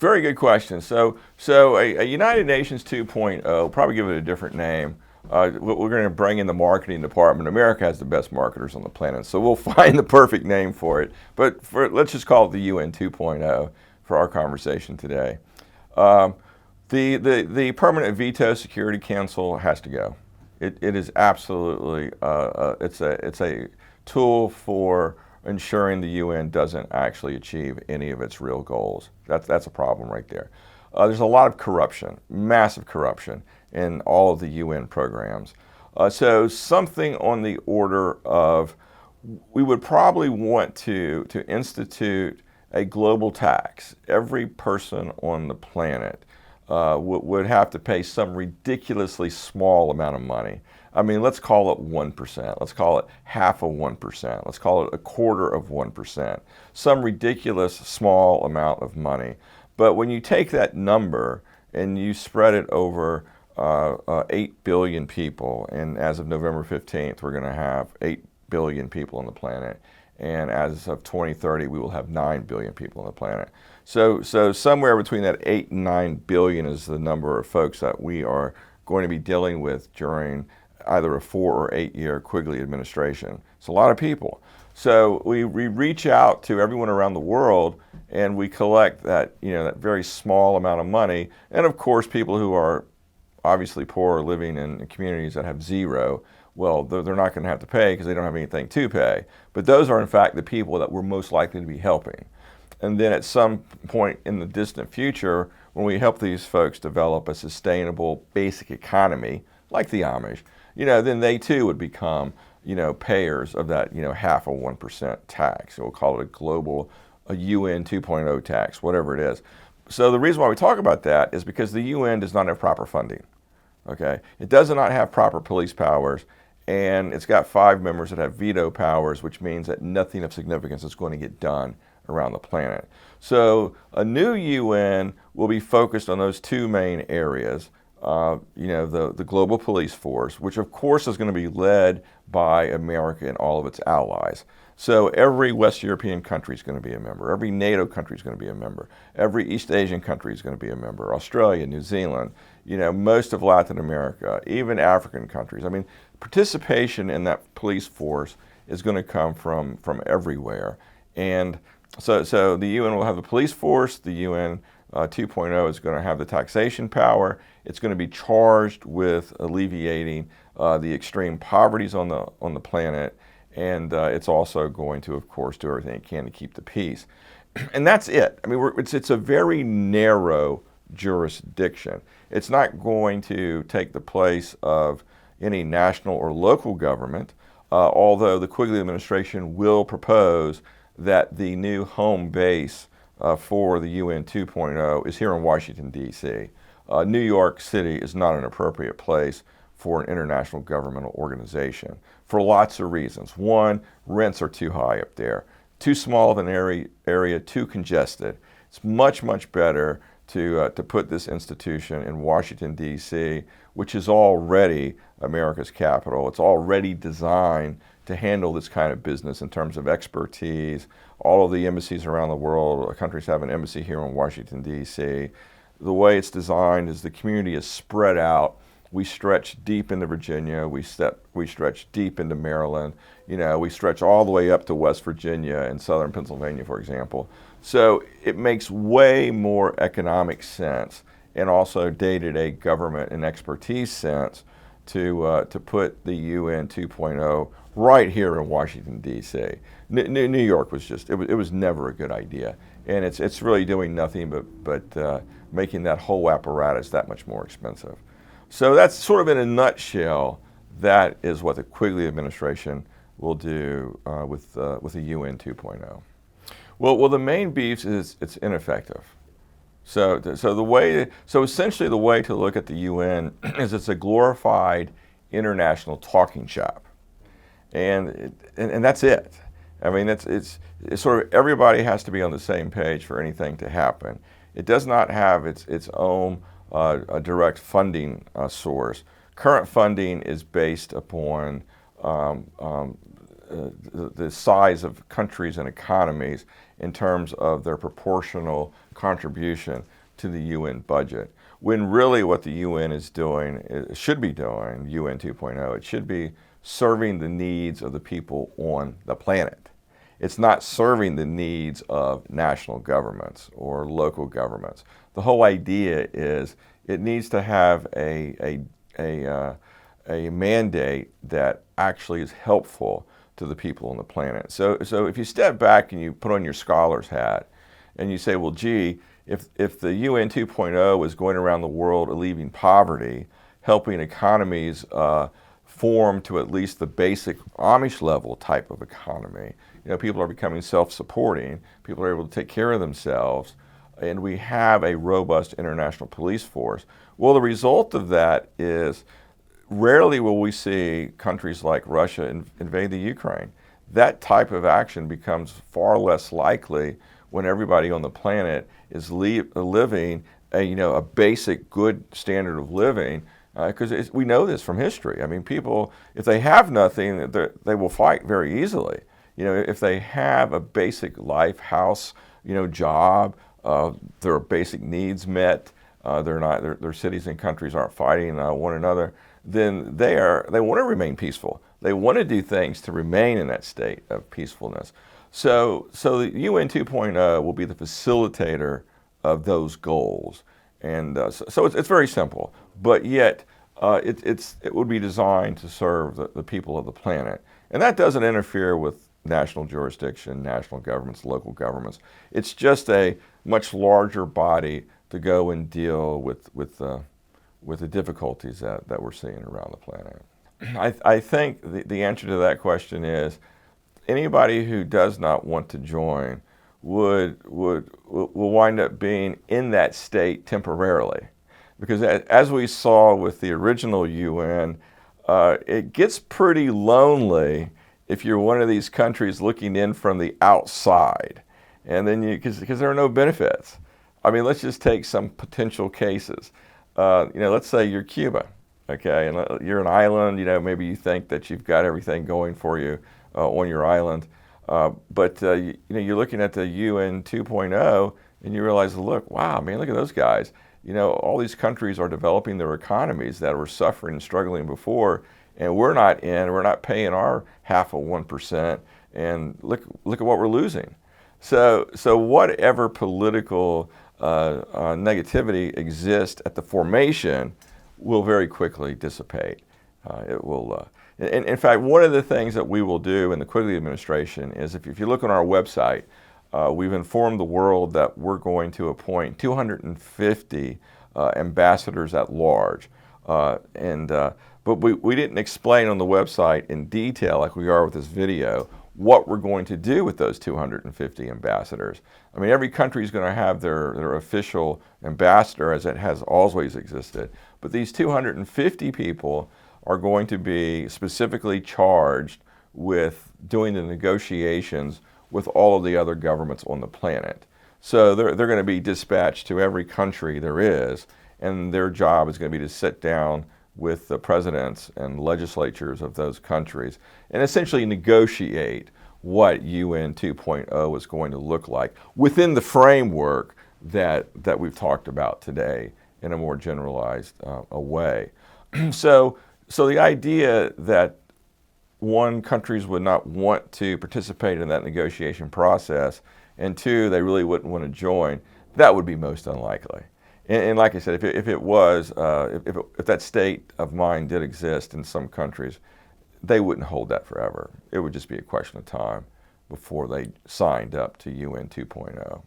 Very good question. So a United Nations 2.0, probably give it a different name. We're going to bring in the marketing department. America has the best marketers on the planet, so we'll find the perfect name for it. But let's just call it the UN 2.0 for our conversation today. Um, the Permanent Veto Security Council has to go. It is absolutely it's a tool for ensuring the UN doesn't actually achieve any of its real goals. That's a problem right there. There's a lot of corruption, massive corruption in all of the UN programs. So something on the order of we would probably want to institute a global tax. Every person on the planet would have to pay some ridiculously small amount of money. I mean, let's call it 1%. Let's call it half of 1%. Let's call it a quarter of 1%. Some ridiculous small amount of money. But when you take that number and you spread it over 8 billion people, and as of November 15th, we're going to have 8 billion people on the planet. And as of 2030, we will have 9 billion people on the planet. So somewhere between that 8 and 9 billion is the number of folks that we are going to be dealing with during either a 4 or 8 year Quigley administration. It's a lot of people. So we reach out to everyone around the world and we collect that, that very small amount of money. And of course, people who are obviously poor, living in communities that have zero, well, they're not going to have to pay because they don't have anything to pay. But those are in fact the people that we're most likely to be helping. And then at some point in the distant future, when we help these folks develop a sustainable basic economy, like the Amish, then they too would become, payers of that, half of 1% tax. So we'll call it a UN 2.0 tax, whatever it is. So the reason why we talk about that is because the UN does not have proper funding. Okay, it does not have proper police powers, and it's got 5 members that have veto powers, which means that nothing of significance is going to get done around the planet. So a new UN will be focused on those 2 main areas. The global police force, which of course is going to be led by America and all of its allies. So every West European country is going to be a member. Every NATO country is going to be a member. Every East Asian country is going to be a member. Australia, New Zealand, most of Latin America, even African countries. I mean, participation in that police force is going to come from everywhere. And so the UN will have the police force. The UN 2.0 is going to have the taxation power. It's going to be charged with alleviating the extreme poverties on the planet, and it's also going to, of course, do everything it can to keep the peace. And that's it. I mean, it's a very narrow jurisdiction. It's not going to take the place of any national or local government, although the Quigley administration will propose that the new home base for the UN 2.0 is here in Washington, D.C. New York City is not an appropriate place for an international governmental organization for lots of reasons. One, rents are too high up there. Too small of an area, too congested. It's much, much better to put this institution in Washington, D.C., which is already America's capital. It's already designed to handle this kind of business in terms of expertise. All of the embassies around the world, countries have an embassy here in Washington, D.C. The way it's designed is the community is spread out. We stretch deep into Virginia. We stretch deep into Maryland. We stretch all the way up to West Virginia and southern Pennsylvania, for example. So it makes way more economic sense and also day-to-day government and expertise sense to put the UN 2.0 right here in Washington, D.C. New York was it was never a good idea, and it's really doing nothing but making that whole apparatus that much more expensive. So that's sort of in a nutshell. That is what the Quigley administration will do with the UN 2.0. Well, the main beef is it's ineffective. So essentially the way to look at the UN is it's a glorified international talking shop, and that's it. I mean, it's sort of everybody has to be on the same page for anything to happen. It does not have its own a direct funding source. Current funding is based upon the size of countries and economies in terms of their proportional contribution to the UN budget. When really what the UN is doing, should be doing, UN 2.0, it should be serving the needs of the people on the planet. It's not serving the needs of national governments or local governments. The whole idea is it needs to have a mandate that actually is helpful to the people on the planet. So if you step back and you put on your scholar's hat and you say, well, gee, if the UN 2.0 is going around the world alleviating poverty, helping economies form to at least the basic Amish level type of economy, people are becoming self-supporting, people are able to take care of themselves, and we have a robust international police force. Well, the result of that is rarely will we see countries like Russia invade the Ukraine. That type of action becomes far less likely when everybody on the planet is living a basic good standard of living, because we know this from history. I mean, people, if they have nothing, they will fight very easily. If they have a basic life, house, job, their basic needs met, their cities and countries aren't fighting one another, then they want to remain peaceful. They want to do things to remain in that state of peacefulness. So the UN 2.0 will be the facilitator of those goals. And so it's very simple, but yet it would be designed to serve the people of the planet. And that doesn't interfere with national jurisdiction, national governments, local governments. It's just a much larger body to go and deal with the difficulties that we're seeing around the planet. I think the answer to that question is anybody who does not want to join will wind up being in that state temporarily. Because as we saw with the original UN, it gets pretty lonely if you're one of these countries looking in from the outside. And then because there are no benefits. I mean, let's just take some potential cases. Let's say you're Cuba, okay, and you're an island. Maybe you think that you've got everything going for you on your island, but you're looking at the UN 2.0, and you realize, look, wow, man, look at those guys. All these countries are developing their economies that were suffering and struggling before, and we're not paying our 0.5%, and look at what we're losing. So whatever political negativity exists at the formation will very quickly dissipate. It will. In fact, one of the things that we will do in the Quigley administration is, if you look on our website, we've informed the world that we're going to appoint 250 ambassadors at large. But we didn't explain on the website in detail, like we are with this video, what we're going to do with those 250 ambassadors. I mean, every country is going to have their official ambassador, as it has always existed. But these 250 people are going to be specifically charged with doing the negotiations with all of the other governments on the planet. So they're going to be dispatched to every country there is, and their job is going to be to sit down with the presidents and legislatures of those countries and essentially negotiate what UN 2.0 is going to look like within the framework that we've talked about today in a more generalized way. So the idea that one, countries would not want to participate in that negotiation process, and two, they really wouldn't want to join, that would be most unlikely. And like I said, if that state of mind did exist in some countries, they wouldn't hold that forever. It would just be a question of time before they signed up to UN 2.0.